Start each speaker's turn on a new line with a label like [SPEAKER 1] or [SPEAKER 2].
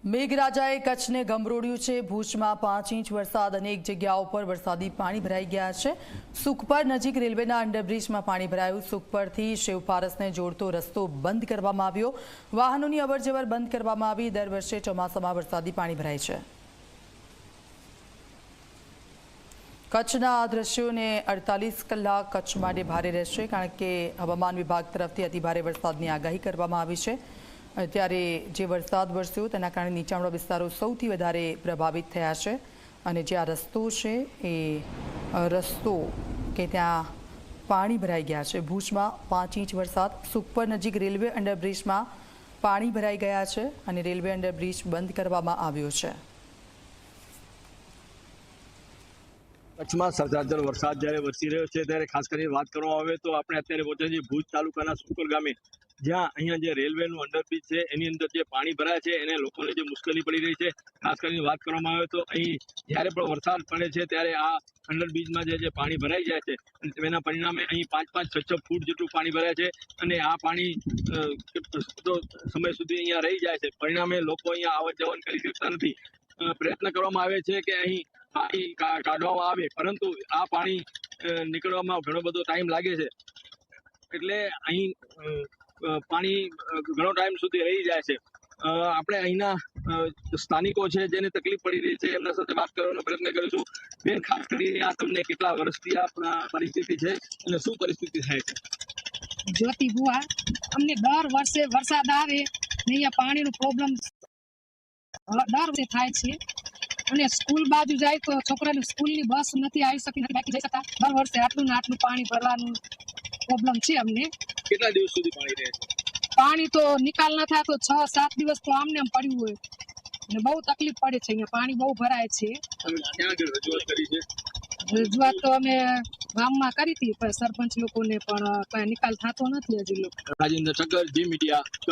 [SPEAKER 1] મેઘરાજાએ કચ્છને ગમરોડ્યું છે। ભુજમાં 5 ઇંચ વરસાદ, અનેક જગ્યાઓ પર વરસાદી પાણી ભરાઈ ગયા છે। સુખપર નજીક રેલવેના અંડરબ્રિજમાં પાણી ભરાયું। સુખપરથી શિવપારસને જોડતો રસ્તો બંધ કરવામાં આવ્યો। વાહનોની અવરજવર બંધ કરવામાં આવી। દર વર્ષે ચોમાસામાં વરસાદી પાણી ભરાય છે। કચ્છના આ દ્રશ્યોને 48 કલાક કચ્છ માટે ભારે રહેશે, કારણ કે હવામાન વિભાગ તરફથી અતિભારે વરસાદની આગાહી કરવામાં આવી છે। ત્યારે જે વરસાદ વરસ્યો તેના કારણે નીચાણવાળા વિસ્તારો સૌથી વધારે પ્રભાવિત થયા છે। અને જે આ રસ્તો છે એ રસ્તો કે ત્યાં પાણી ભરાઈ ગયા છે। ભુજમાં 5 ઇંચ વરસાદ, સુખપર નજીક રેલવે અંડરબ્રિજમાં પાણી ભરાઈ ગયા છે અને રેલવે અંડરબ્રિજ બંધ કરવામાં આવ્યો છે।
[SPEAKER 2] કચ્છમાં સતત વરસાદ જ્યારે વરસી રહ્યો છે ત્યારે ખાસ કરીને વાત કરવામાં આવે તો આપણે અત્યારે પહોંચ્યા છીએ ભુજ તાલુકાના સુખપર ગામે, જ્યાં અહીંયા જે રેલવેનું અંડરબ્રિજ છે એની અંદર જે પાણી ભરાય છે એને લોકોને જે મુશ્કેલી પડી રહી છે। ખાસ કરીને વાત કરવામાં આવે તો અહીં જ્યારે પણ વરસાદ પડે છે ત્યારે આ અંડરબ્રિજમાં જે પાણી ભરાઈ જાય છે તેના પરિણામે અહીં 5-5, 6-6 ફૂટ જેટલું પાણી ભરાય છે અને આ પાણી સમય સુધી અહીંયા રહી જાય છે। પરિણામે લોકો અહીંયા આવર જવર કરી શકતા નથી। પ્રયત્ન કરવામાં આવે છે કે અહીં પાણી કાઢવામાં આવે, પરંતુ આ પાણી નીકળવામાં ઘણો બધો ટાઈમ લાગે છે, એટલે અહીં પાણી ઘણો ટાઈમ સુધી રહી જાય છે। આપણે અહીંના સ્થાનિકો છે જેને તકલીફ પડી રહી છે એમના સાથે વાત કરવાનો પ્રયત્ન કરીશું। બેન, ખાસ કરીને આ તમને કેટલા વર્ષથી આ પરિસ્થિતિ છે અને શું પરિસ્થિતિ થાય છે?
[SPEAKER 3] જ્યોતિ બુઆ, અમને દર વર્ષે વરસાદ આવે ને અહીંયા પાણીનો પ્રોબ્લેમ દર વર્ષે થાય છે અને સ્કૂલ બાજુ જાય તો છોકરાની સ્કૂલની બસ નથી આવી શકતી, નથી બાકી જઈ શકતા। દર વર્ષે આટલું ને આટલું પાણી ભરવાનું પ્રોબ્લેમ છે અમને।
[SPEAKER 2] કેટલા દિવસ સુધી પાણી રહે છે?
[SPEAKER 3] પાણી તો નિકાલ ના થાય તો 6-7 દિવસ તો આમને આમ પડ્યું હોય અને બહુ તકલીફ પડે છે। અહીંયા પાણી બહુ ભરાય છે।
[SPEAKER 2] રજૂઆત કરી છે?
[SPEAKER 3] રજૂઆત તો અમે ગામમાં કરી હતી, પણ સરપંચ લોકોને પણ કઈ નિકાલ થતો નથી હજી લોકો।
[SPEAKER 2] રાજેન્દ્ર ઠક્કર, જી મીડિયા, કચ્છ।